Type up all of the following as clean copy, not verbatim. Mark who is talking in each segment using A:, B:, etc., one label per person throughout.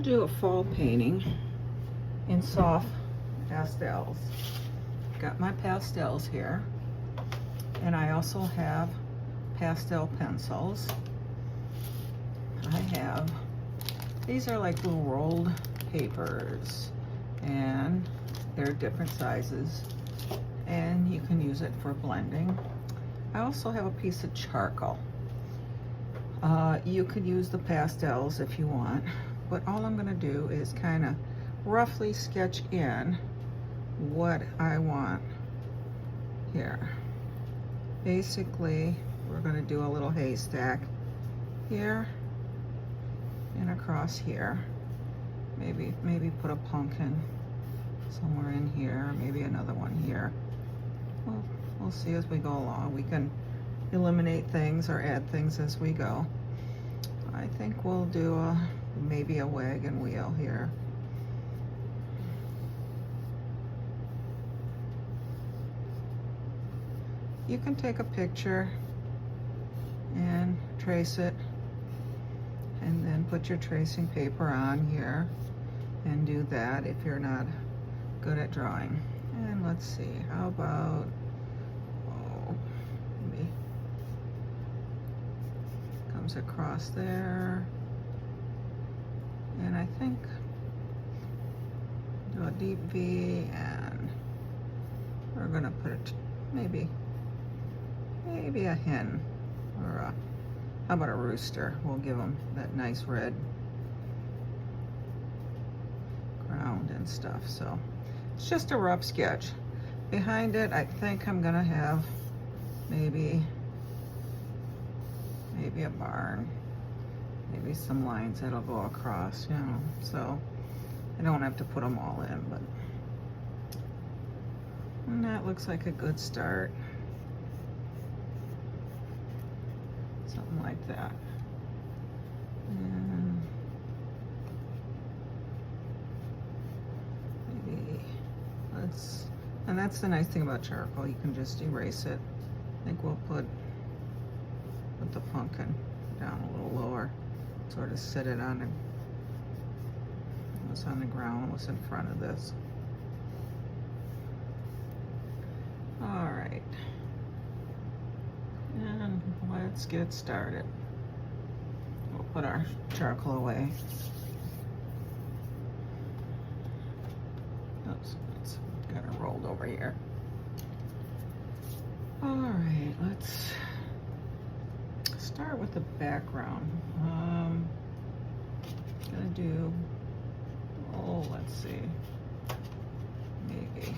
A: do a fall painting in soft pastels. Got my pastels here, and I also have pastel pencils. I have, these are like little rolled papers, and they're different sizes, and you can use it for blending. I also have a piece of charcoal. You could use the pastels if you want, but all I'm going to do is kind of roughly sketch in what I want here. Basically, we're going to do a little haystack here and across here. Maybe put a pumpkin somewhere in here, maybe another one here. Well, we'll see as we go along. We can eliminate things or add things as we go. I think we'll do maybe a wagon wheel here. You can take a picture and trace it, and then put your tracing paper on here and do that if you're not good at drawing. And let's see, how about, maybe comes across there, and I think do a deep V, and we're gonna put it maybe a hen, or how about a rooster? We'll give them that nice red ground and stuff. So it's just a rough sketch. Behind it, I think I'm gonna have maybe a barn, maybe some lines that'll go across, you know, so I don't have to put them all in, but and that looks like a good start. Something like that. And maybe and that's the nice thing about charcoal, you can just erase it. I think we'll put the pumpkin down a little lower, sort of sit it on what's on the ground, what's in front of this. All right. And let's get started. We'll put our charcoal away. Oops, it's got it rolled over here. All right, let's start with the background. Gonna do, let's see, maybe.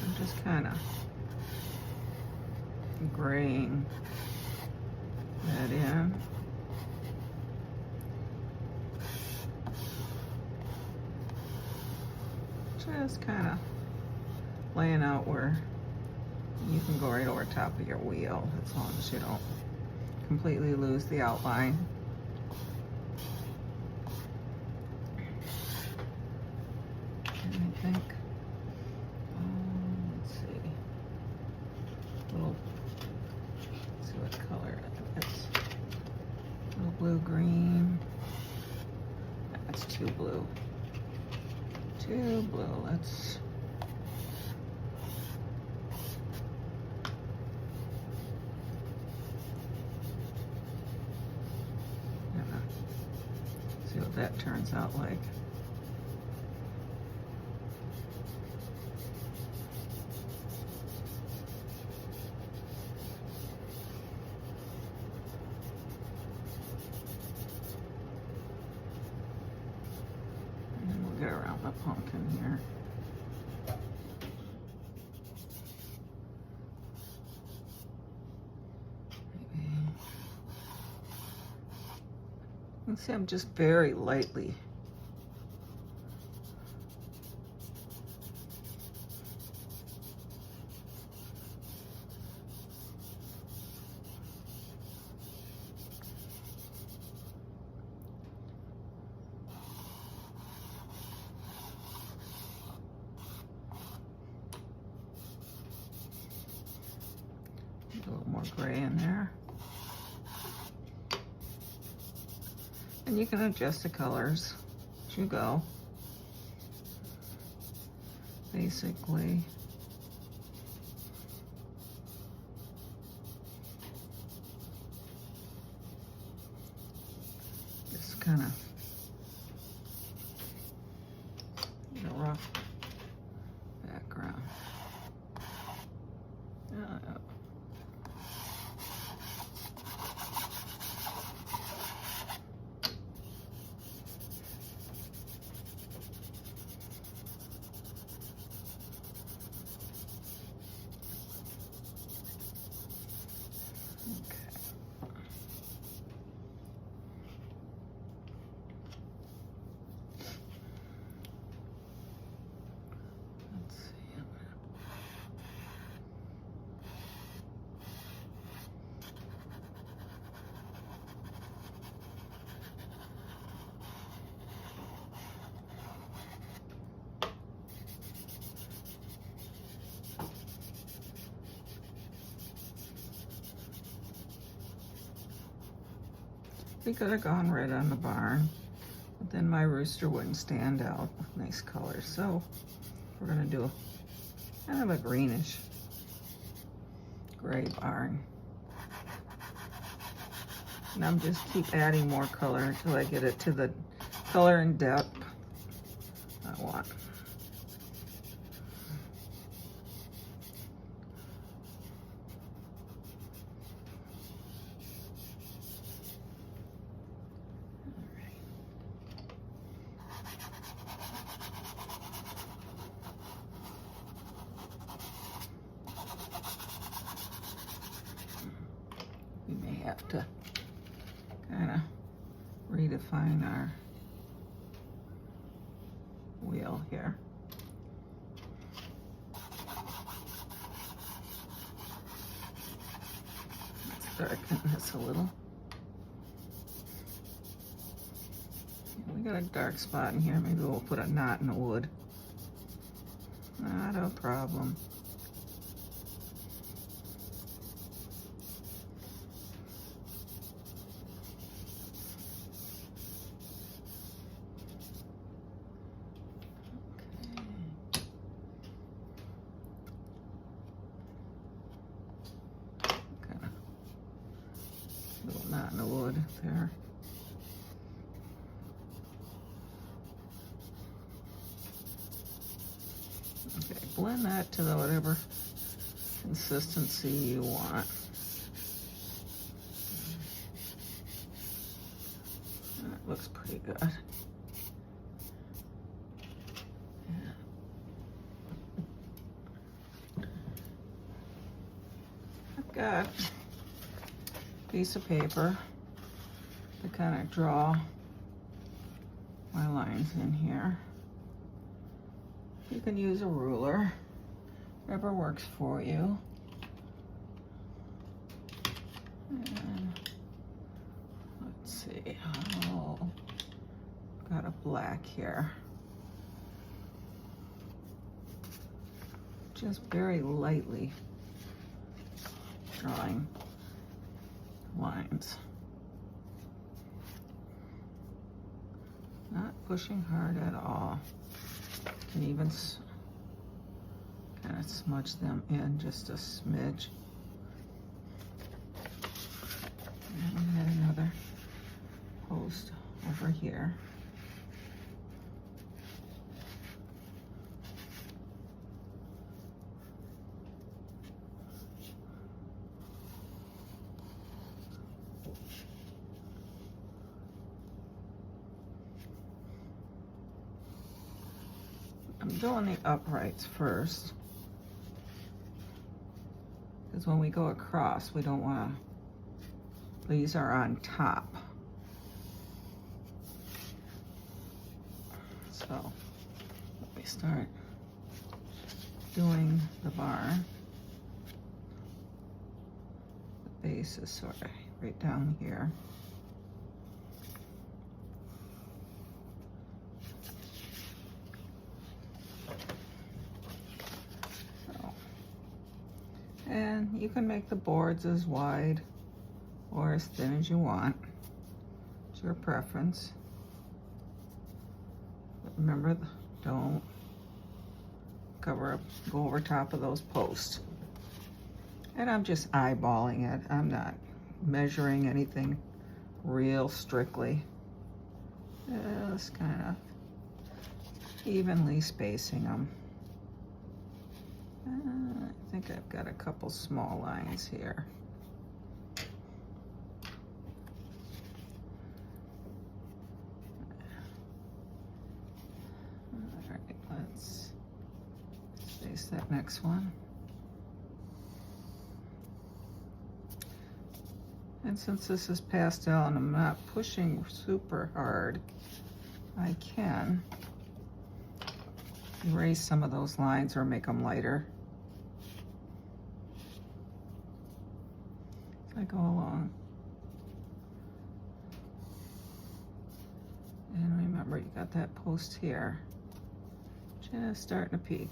A: I'm just kind of graying that in. Just kind of laying out where you can go right over top of your wheel, as long as you don't completely lose the outline. And I think, let's see, let's see what color it's. Little blue green. That's too blue. Too blue. Let's. See what that turns out like. And we'll get around the pumpkin here. You can see I'm just very lightly a little more gray in there. And you can adjust the colors as you go. Basically, just kind of a rough background. We could have gone red on the barn, but then my rooster wouldn't stand out with nice colors. So we're gonna do kind of a greenish gray barn. And I'm just keep adding more color until I get it to the color and depth I want. We may have to kind of redefine our wheel here. Let's darken this a little. We got a dark spot in here. Maybe we'll put a knot in the wood. Not a problem. Little knot in the wood there. Okay, blend that to the whatever consistency you want. That looks pretty good. Yeah. I've got piece of paper to kind of draw my lines in here. You can use a ruler, whatever works for you. And let's see, oh, got a black here. Just very lightly drawing lines. Not pushing hard at all. You can even kind of smudge them in just a smidge. And we had another post over here. I'm doing the uprights first, because when we go across, we don't want to, these are on top. So let me start doing the barn. The base is sort of right down here. And you can make the boards as wide or as thin as you want. It's your preference. But remember, don't cover up, go over top of those posts. And I'm just eyeballing it. I'm not measuring anything real strictly. Just kind of evenly spacing them. I think I've got a couple small lines here. All right, let's space that next one. And since this is pastel and I'm not pushing super hard, I can erase some of those lines or make them lighter as I go along. And remember, you got that post here, just starting to peak.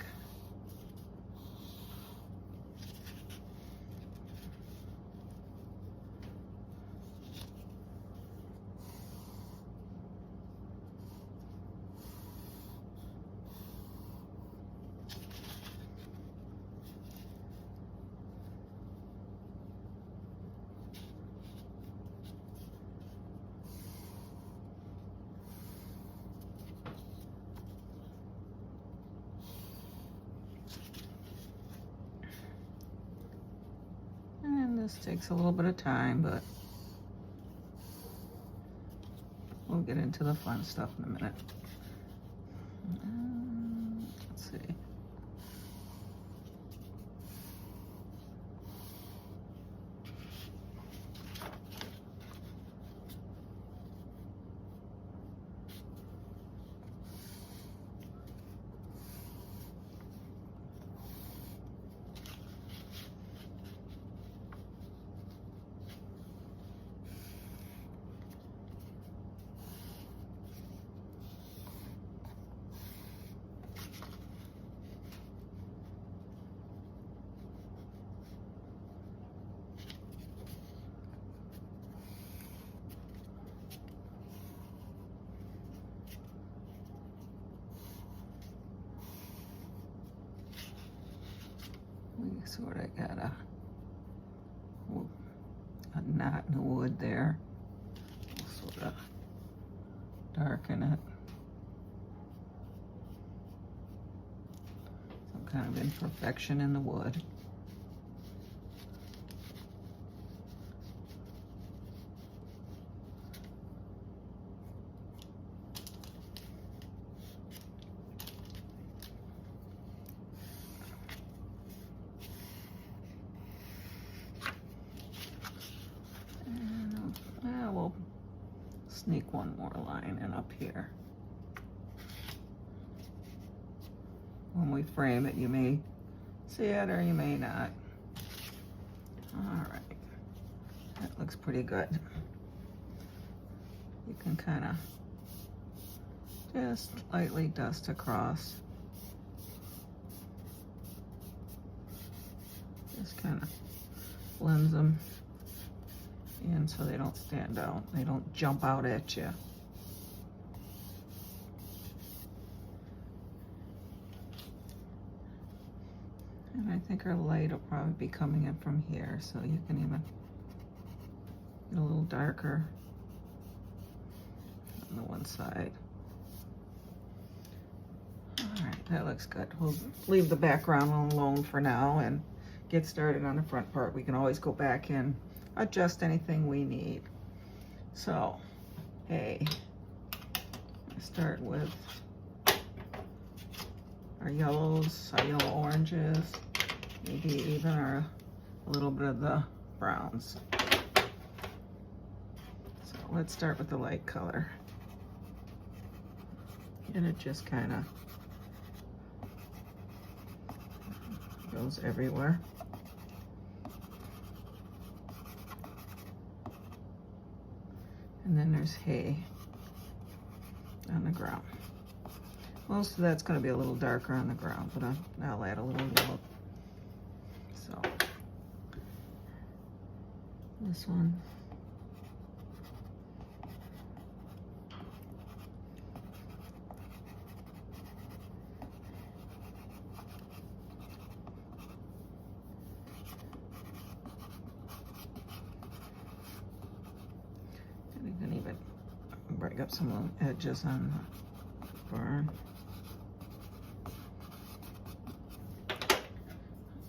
A: This takes a little bit of time, but we'll get into the fun stuff in a minute. Let's see. We sort of got a knot in the wood there. We'll sort of darken it. Some kind of imperfection in the wood. We'll sneak one more line in up here. When we frame it, you may see it or you may not. All right, that looks pretty good. You can kind of just lightly dust across. Just kind of blends them in so they don't stand out. They don't jump out at you. And I think our light will probably be coming in from here, so you can even get a little darker on the one side. All right, that looks good. We'll leave the background alone for now and get started on the front part. We can always go back and adjust anything we need. So, hey, let's start with our yellows, our yellow oranges, maybe even a little bit of the browns. So let's start with the light color. And it just kind of goes everywhere. And then there's hay on the ground. Most of that's going to be a little darker on the ground, but I'll add a little yellow. So this one, Pick up some of the edges on the burn.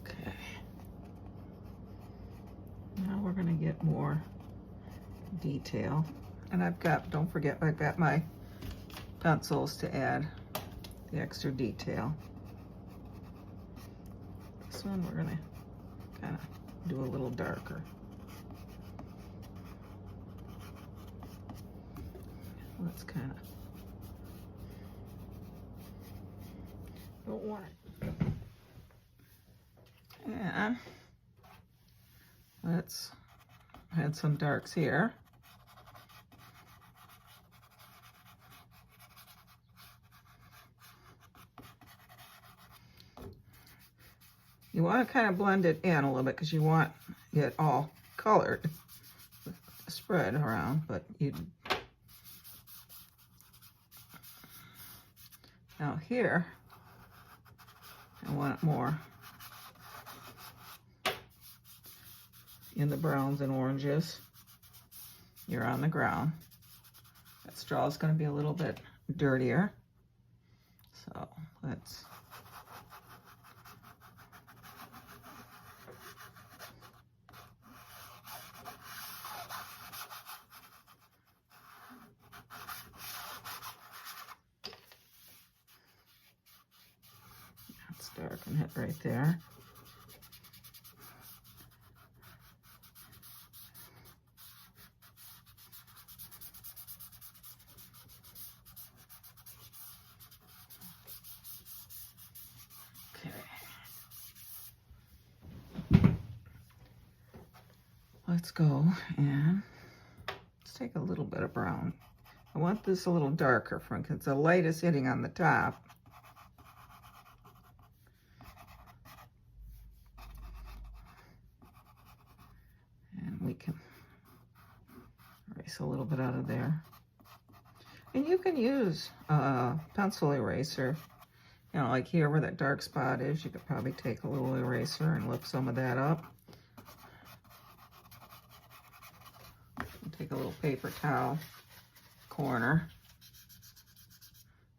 A: Okay. Now we're gonna get more detail. And I've got, don't forget, I've got my pencils to add the extra detail. This one we're gonna kind of do a little darker. Let's kind of, don't want it. And let's add some darks here. You want to kind of blend it in a little bit because you want it all colored, spread around, but you. Now here, I want it more in the browns and oranges. You're on the ground. That straw is going to be a little bit dirtier. So let's darken it right there. Okay. Let's go and let's take a little bit of brown. I want this a little darker because the light is hitting on the top. We can erase a little bit out of there. And you can use a pencil eraser. You know, like here where that dark spot is, you could probably take a little eraser and lift some of that up. And take a little paper towel corner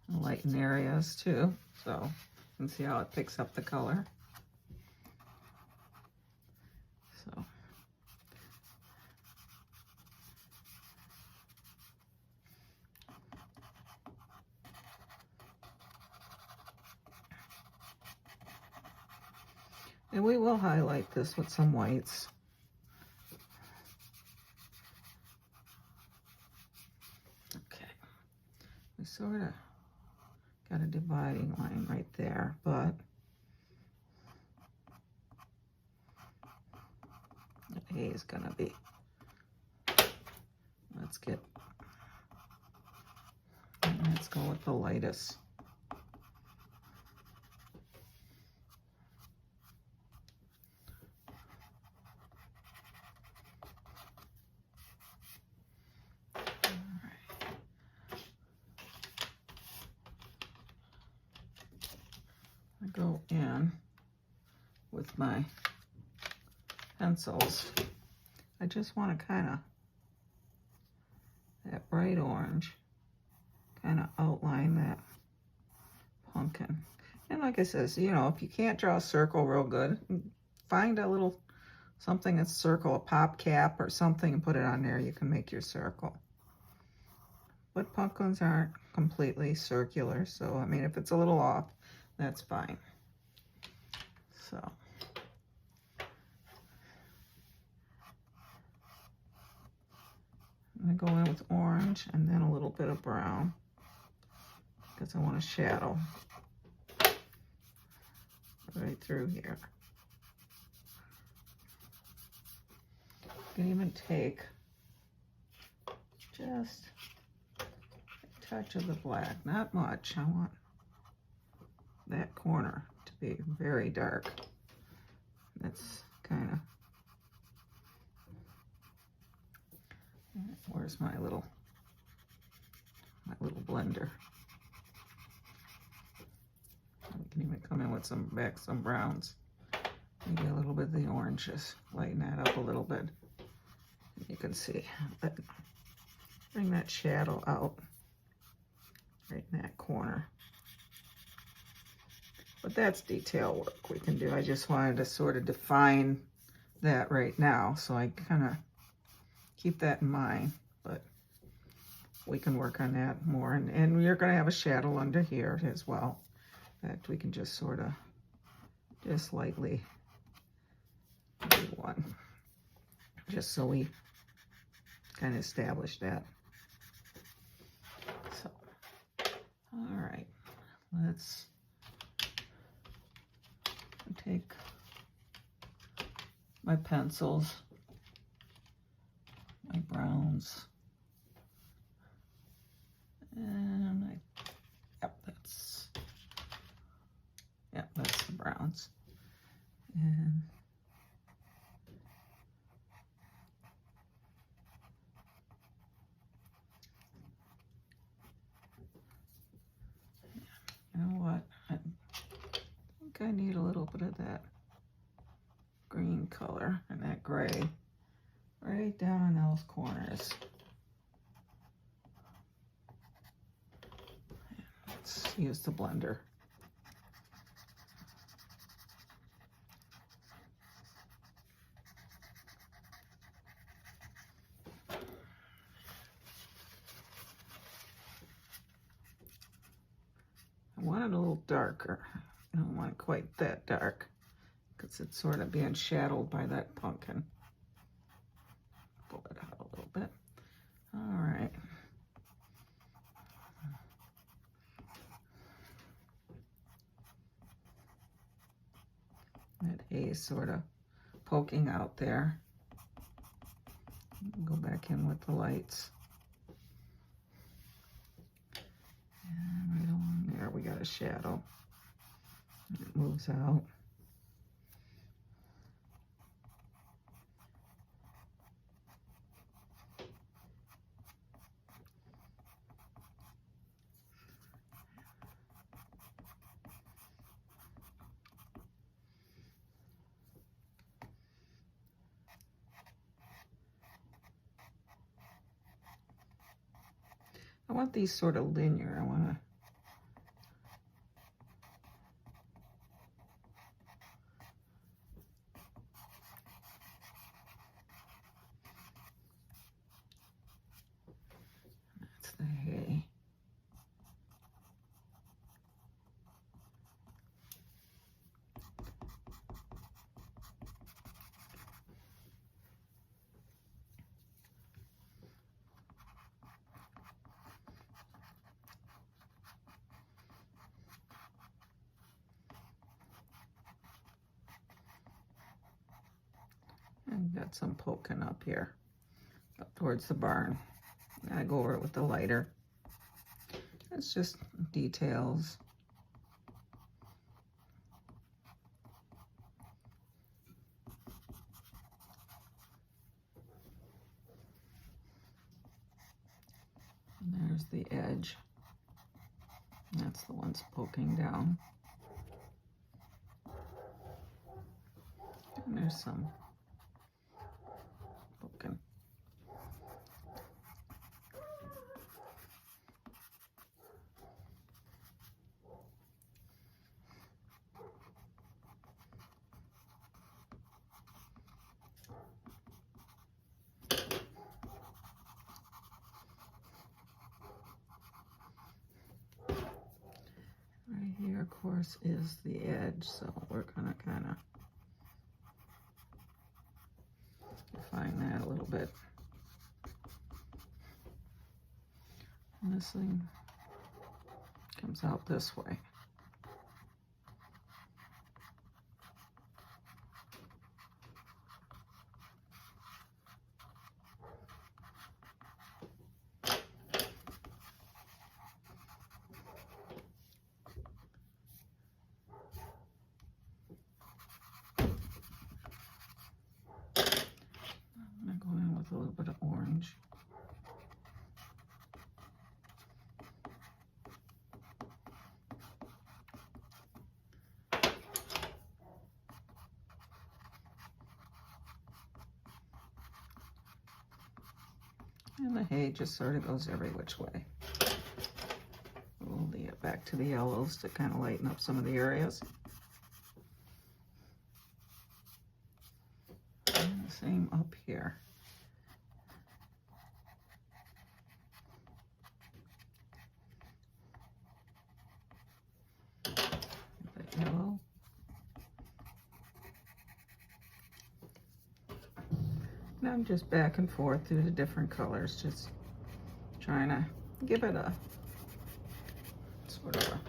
A: and lighten areas too. So you can see how it picks up the color. So. And we will highlight this with some whites. Okay, we sort of got a dividing line right there, but the A is gonna be, let's go with the lightest. Go in with my pencils. I just want to kind of, that bright orange, kind of outline that pumpkin. And like I said, you know, if you can't draw a circle real good, find a little something that's circle, a pop cap or something, and put it on there. You can make your circle. But pumpkins aren't completely circular, so I mean, if it's a little off, that's fine. So I'm going to go in with orange and then a little bit of brown because I want a shadow right through here. You can even take just a touch of the black, not much. I want that corner to be very dark. That's kind of, where's my little blender? We can even come in with some browns. Maybe a little bit of the oranges. Lighten that up a little bit. You can see that bring that shadow out right in that corner. But that's detail work we can do. I just wanted to sort of define that right now, so I kind of keep that in mind. But we can work on that more. And we're going to have a shadow under here as well. In fact, we can just sort of, just lightly do one, just so we kind of establish that. So, all right, let's take my pencils, my browns, and that's the browns. And you know what? I think I need a little bit of that green color and that gray right down in those corners. Let's use the blender. I want it a little darker. I don't want it quite that dark because it's sort of being shadowed by that pumpkin. Pull it out a little bit. All right. That haze sort of poking out there. Go back in with the lights. And right along there we got a shadow. It moves out. I want these sort of linear. I want to that's the hay. And got some poking up here, up towards the barn. I go over it with the lighter. It's just details. And there's the edge. That's the one's poking down. And there's some poking. Right here, of course, is the edge, so we're gonna kind of define that a little bit. And this thing comes out this way. I'm going to go in with a little bit of orange. And the hay just sort of goes every which way. We'll get back to the yellows to kind of lighten up some of the areas. And the same up here. The yellow. And I'm just back and forth through the different colors, just trying to give it a sort of a,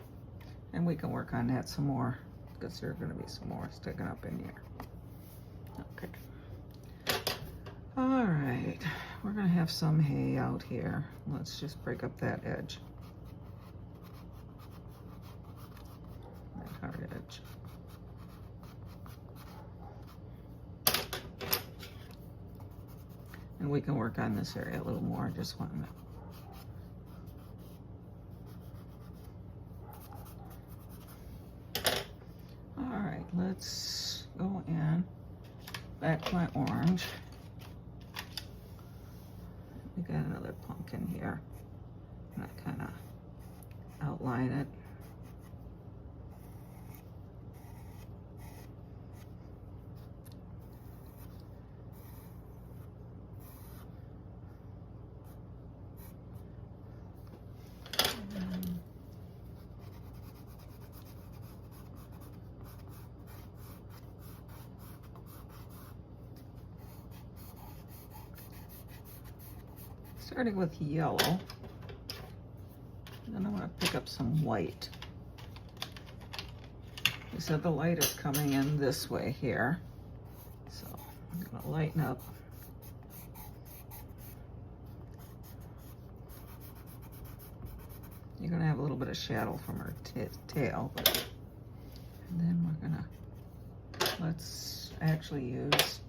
A: and we can work on that some more because there are going to be some more sticking up in here. Okay. All right, we're going to have some hay out here. Let's just break up that edge. That hard edge. And we can work on this area a little more. I just want to. All right, let's go in. Back to my orange. We got another pumpkin here. And I kind of outline it. Starting with yellow, then I want to pick up some white. You said the light is coming in this way here, so I'm going to lighten up. You're going to have a little bit of shadow from her tail, but, and then we're going to, let's actually use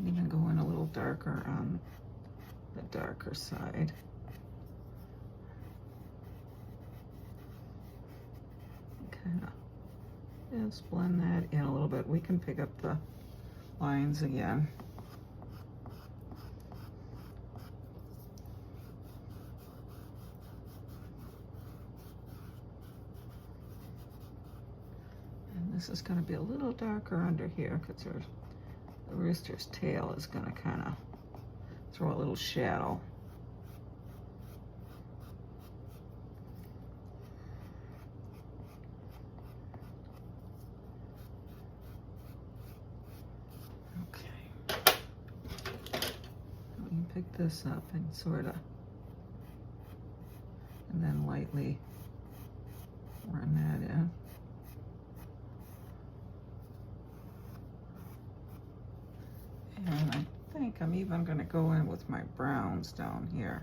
A: even go in a little darker on the darker side. Kind of just blend that in a little bit. We can pick up the lines again. And this is going to be a little darker under here because there's the rooster's tail is going to kind of throw a little shadow. Okay. We can pick this up and sort of, and then lightly run that in. And I think I'm even going to go in with my browns down here.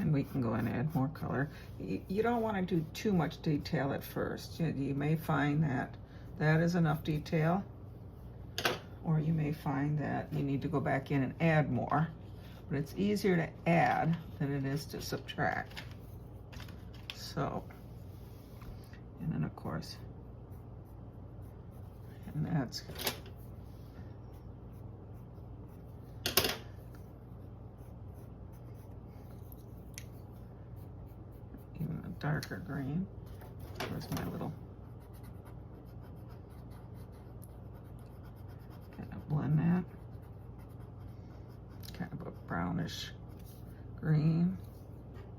A: And we can go in and add more color. You don't want to do too much detail at first. You may find that that is enough detail, or you may find that you need to go back in and add more. But it's easier to add than it is to subtract. So, and then of course, and that's darker green. Where's my little, kind of blend that. Kind of a brownish green.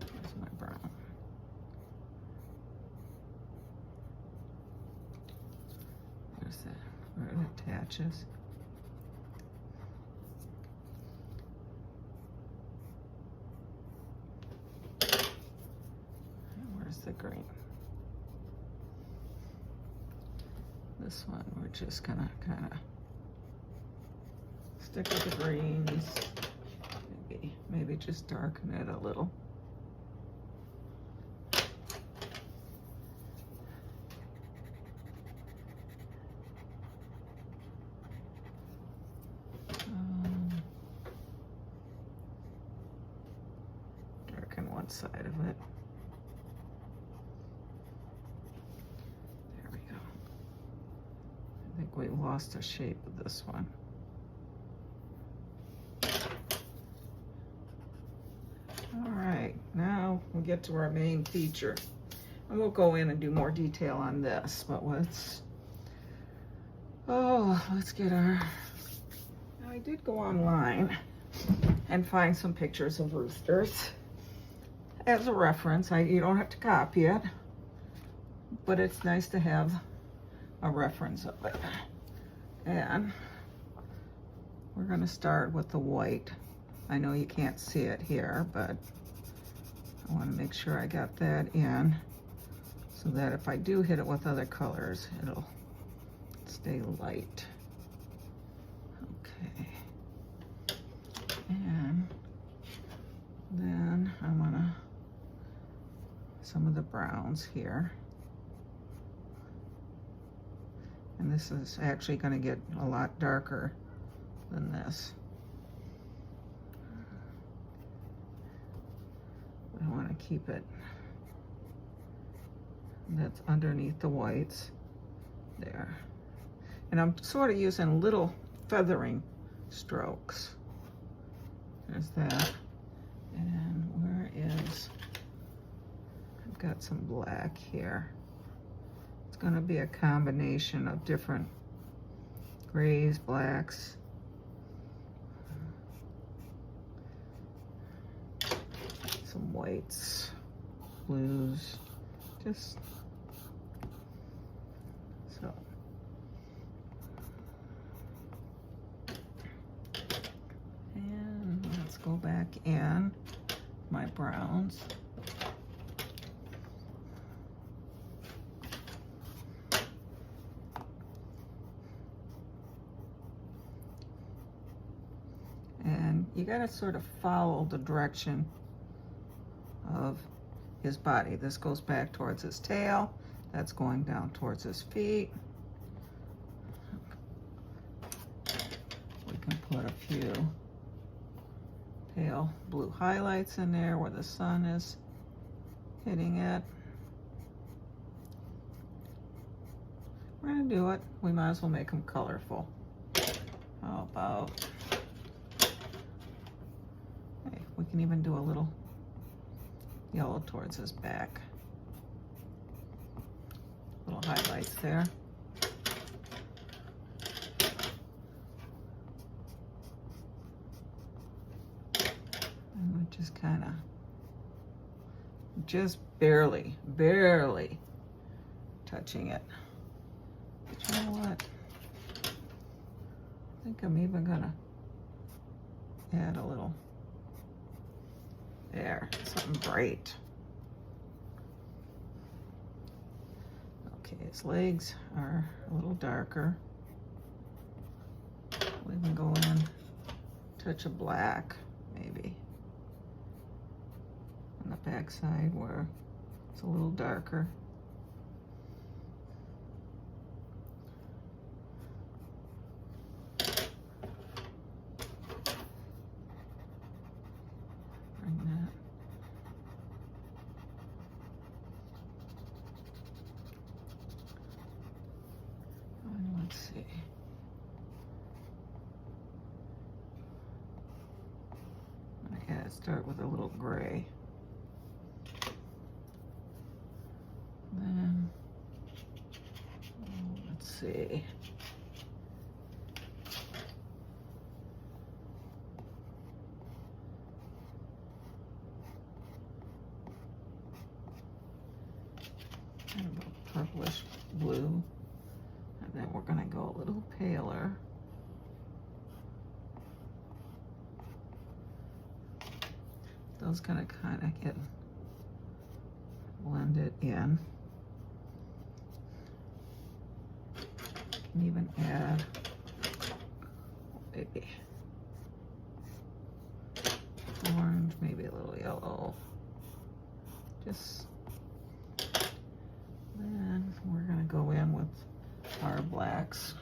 A: Where's my brown? There's that, where it attaches. The green. This one we're just gonna kind of stick with the greens. Maybe just darken it a little. Darken one side of it. There we go. I think we lost the shape of this one. All right, now we get to our main feature. And we'll go in and do more detail on this, but let's get our, I did go online and find some pictures of roosters as a reference. You don't have to copy it, but it's nice to have a reference of it. And we're gonna start with the white. I know you can't see it here, but I want to make sure I got that in so that if I do hit it with other colors, it'll stay light. Okay. And then I want some of the browns here. And this is actually going to get a lot darker than this. I want to keep it, that's underneath the whites there. And I'm sort of using little feathering strokes. There's that. And where is, I've got some black here. It's going to be a combination of different grays, blacks. Some whites, blues, just so. And let's go back in my browns. And you gotta sort of follow the direction of his body. This goes back towards his tail. That's going down towards his feet. We can put a few pale blue highlights in there where the sun is hitting it. We're gonna do it. We might as well make them colorful. How about, hey, we can even do a little yellow towards his back. Little highlights there. And we just kind of, just barely touching it. But you know what? I think I'm even gonna add a little there, something bright. Okay, his legs are a little darker. We can go in, touch of black, maybe. On the back side where it's a little darker. Start with a little gray. Then, let's see. Kind of a purplish blue. And then we're gonna go a little paler. Those gonna kind of get blended in. Can even add maybe Just then we're gonna go in with our blacks.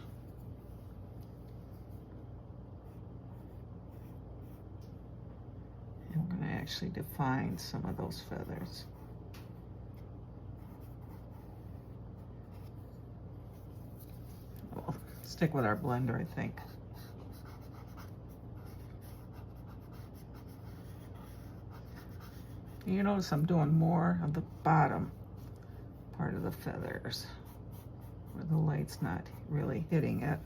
A: And we're gonna actually define some of those feathers. We'll stick with our blender, I think. You notice I'm doing more of the bottom part of the feathers where the light's not really hitting it.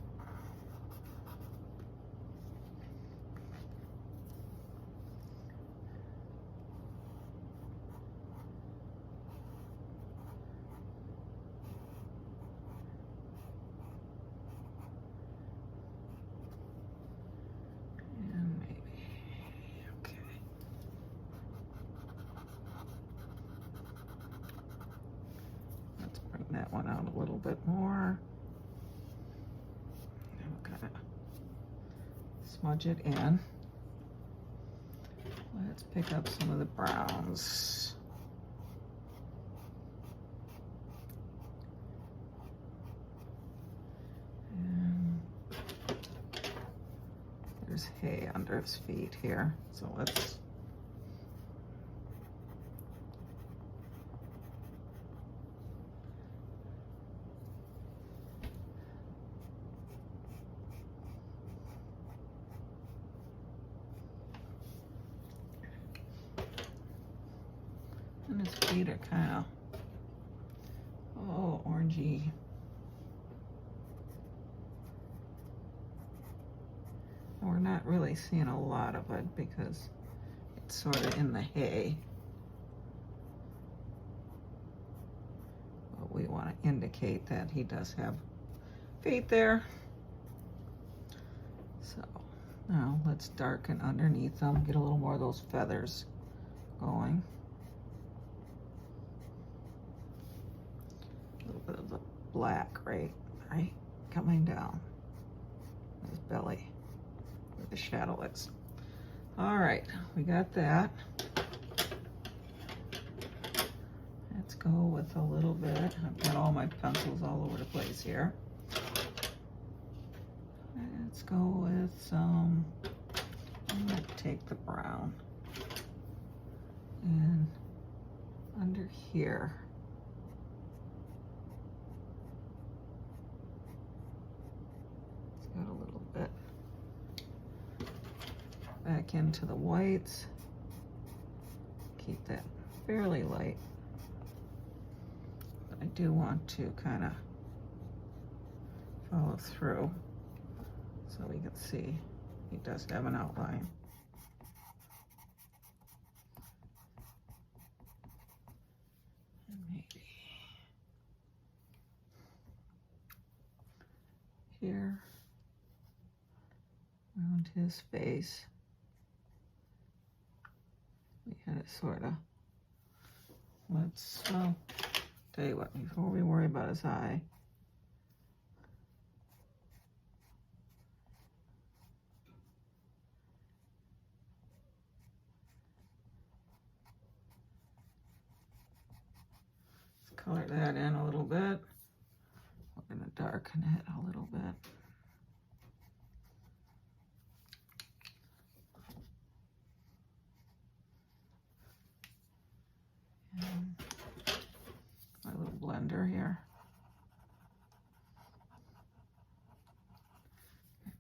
A: And maybe, okay. Let's bring that one out a little bit more. And we'll kind of smudge it in. Let's pick up some of the browns. And there's hay under his feet here, so let's and his feet are kind of, oh, orangey. We're not really seeing a lot of it because it's sort of in the hay. But we want to indicate that he does have feet there. So now let's darken underneath them, get a little more of those feathers going. A little bit of the black, right coming down his belly where the shadow is. All right, we got that. Let's go with a little bit. I've got all my pencils all over the place here. Let's go with some, I'm gonna take the brown and under here. Got a little bit back into the whites. Keep that fairly light. But I do want to kind of follow through so we can see he does have an outline. And maybe here. Around his face. We had it sort of, let's, tell you what, before we worry about his eye, let's color that in a little bit. We're gonna darken it a little bit. And my little blender here.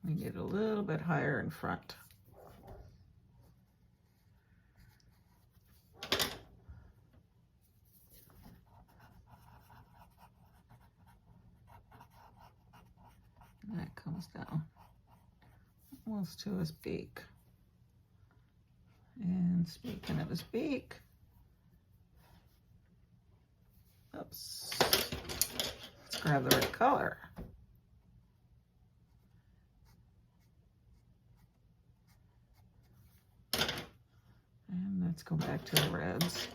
A: We get a little bit higher in front. And that comes down almost to his beak. And speaking of his beak, oops, let's grab the right color. And let's go back to the reds.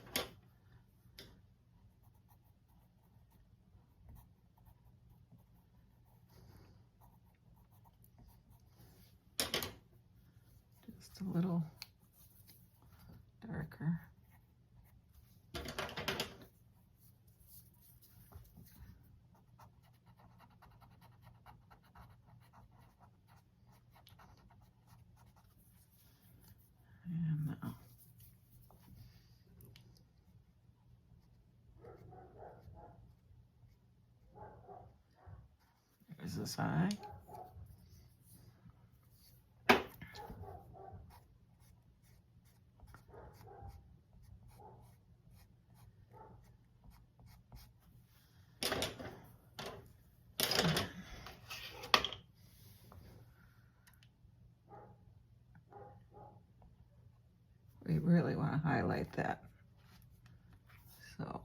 A: Just a little darker. There's this eye. We really want to highlight that. So.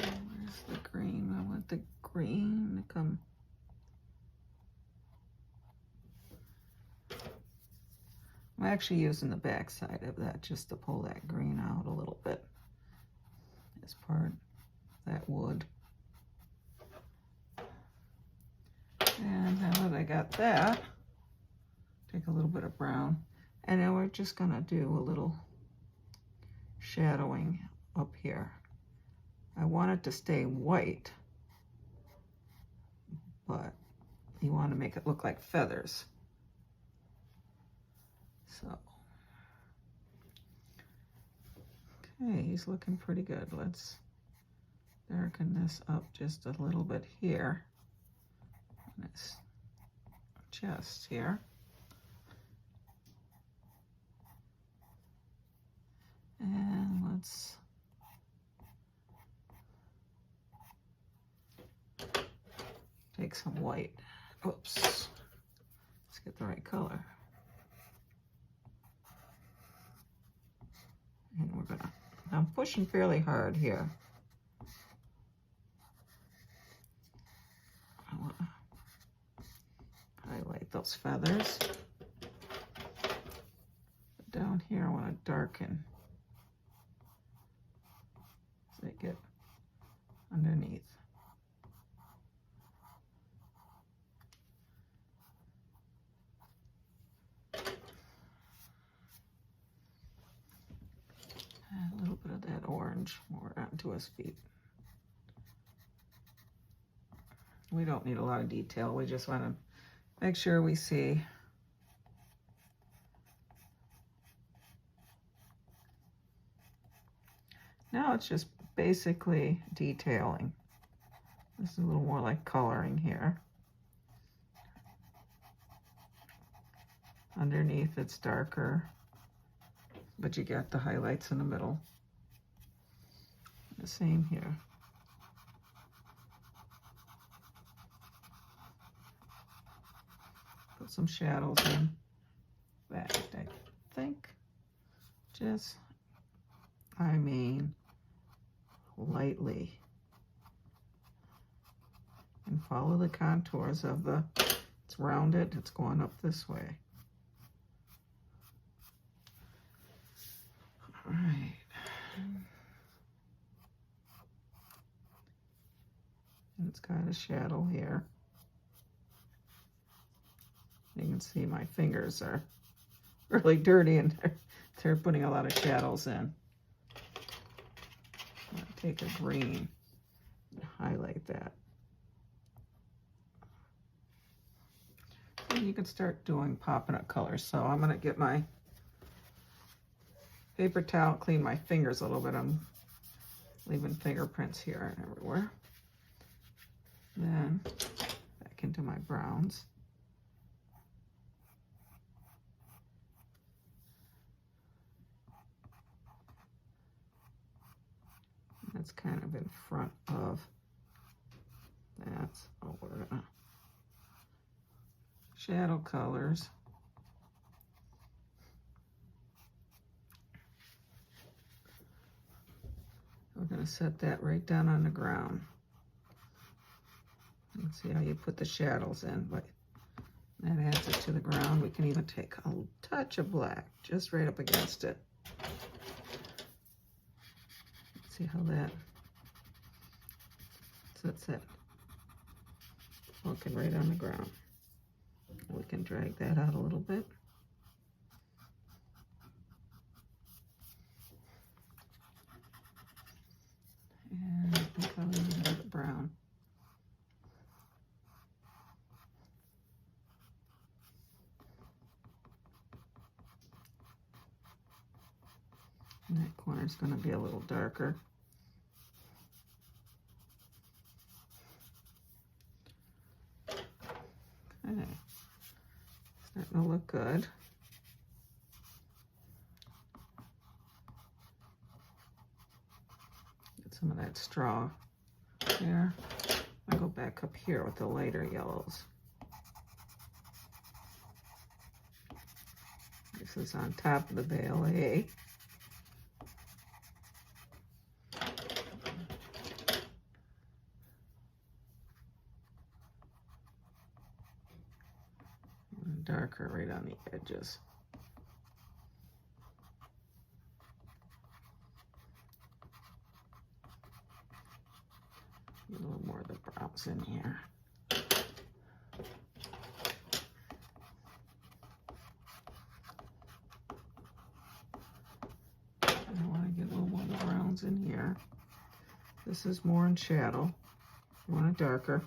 A: Where's the green? I want the green to come. I'm actually using the back side of that just to pull that green out a little bit as part of that wood. And now that I got that, take a little bit of brown, and now we're just gonna do a little shadowing up here. I want it to stay white, but you want to make it look like feathers. So, okay, he's looking pretty good. Let's darken this up just a little bit here on his chest here. And let's take some white. Oops. Let's get the right color. And we're gonna, I'm pushing fairly hard here. I want to highlight those feathers. But down here I want to darken so they get underneath. A little bit of that orange more onto his feet. We don't need a lot of detail. We just want to make sure we see now it's just basically detailing. This is a little more like coloring here. Underneath it's darker, but you get the highlights in the middle. The same here. Put some shadows in back, I think. Just, I mean, lightly. And follow the contours of the, it's rounded, it's going up this way. All right. And it's got a shadow here. You can see my fingers are really dirty and they're putting a lot of shadows in. I'm gonna take a green and highlight that. And you can start doing popping up colors. So I'm gonna get my paper towel, clean my fingers a little bit. I'm leaving fingerprints here and everywhere. Then back into my browns. That's kind of in front of that. Oh, we're gonna shadow colors. We're gonna set that right down on the ground. Let's see how you put the shadows in, but that adds it to the ground. We can even take a touch of black just right up against it. Let's see how that sets it. Looking right on the ground. We can drag that out a little bit. And that corner's going to be a little darker. Okay, starting to look good. Get some of that straw there. I'll go back up here with the lighter yellows. This is on top of the bale A. And darker right on the edges. A little more of the browns in here. I want to get a little more of the browns in here. This is more in shadow. You want it darker.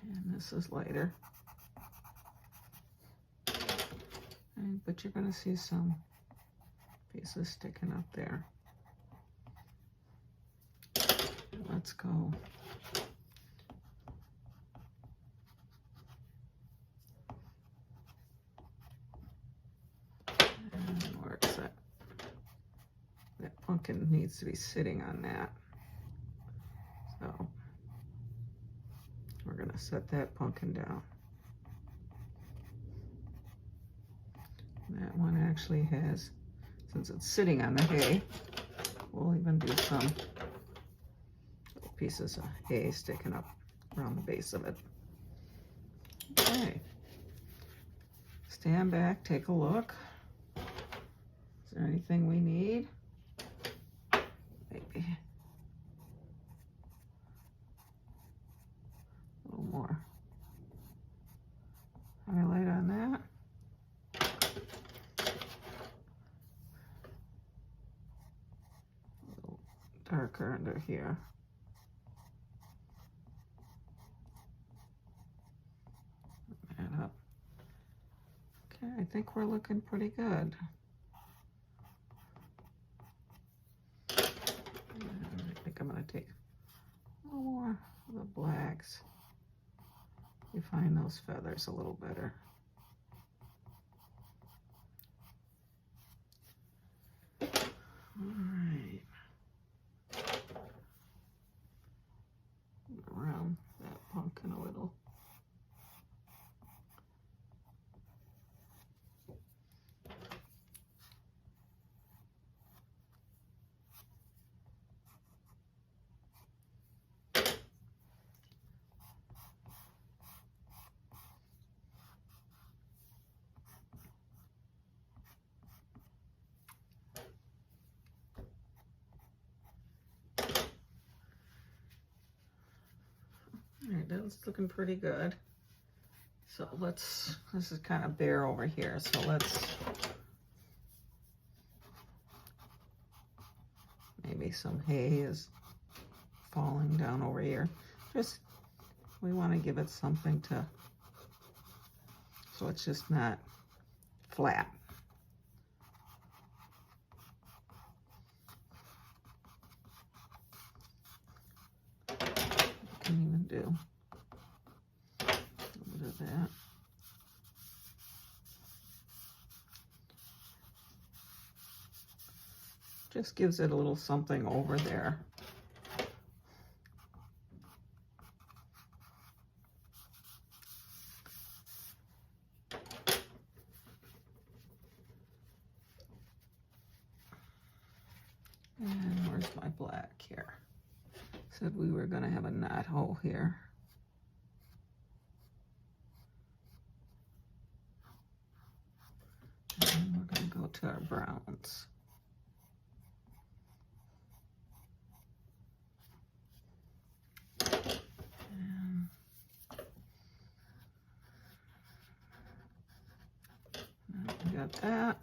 A: And this is lighter. But you're going to see some pieces sticking up there. Let's go. And where is that? That pumpkin needs to be sitting on that. So we're going to set that pumpkin down. That one actually has, since it's sitting on the hay, we'll even do some little pieces of hay sticking up around the base of it. Okay. Stand back, take a look. Is there anything we need? Maybe. A little more highlight on that. Darker under here. That up. Okay, I think we're looking pretty good. And I think I'm going to take a little more of the blacks. Refine those feathers a little better. All right. Around that pumpkin a little. All right, that's looking pretty good. So this is kind of bare over here, so maybe some hay is falling down over here. We want to give it something to, so it's just not flat. You can even do a little bit of that. Just gives it a little something over there. And where's my black here? Said we were going to have a knot hole here. And we're going to go to our browns. And we got that.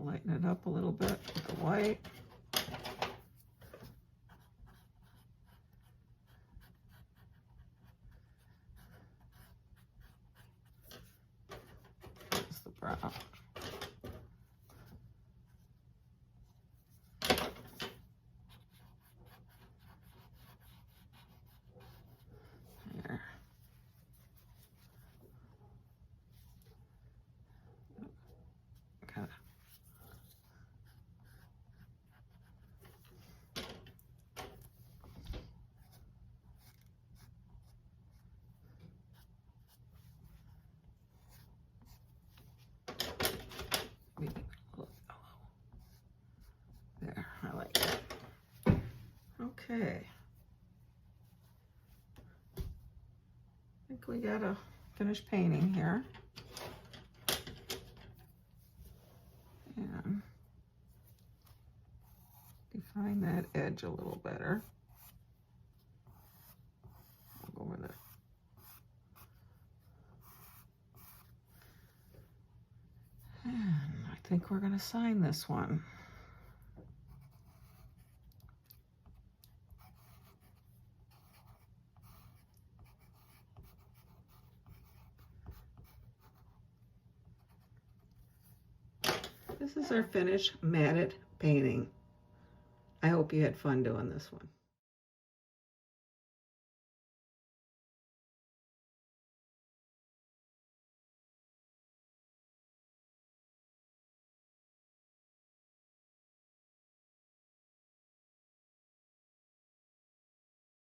A: Lighten it up a little bit with the white. There's the brown. There. Okay. Maybe a little yellow. There, I like that. Okay. I think we got a finished painting here. And define that edge a little better. I'll go with it. And I think we're going to sign this one. This is our finished matted painting. I hope you had fun doing this one.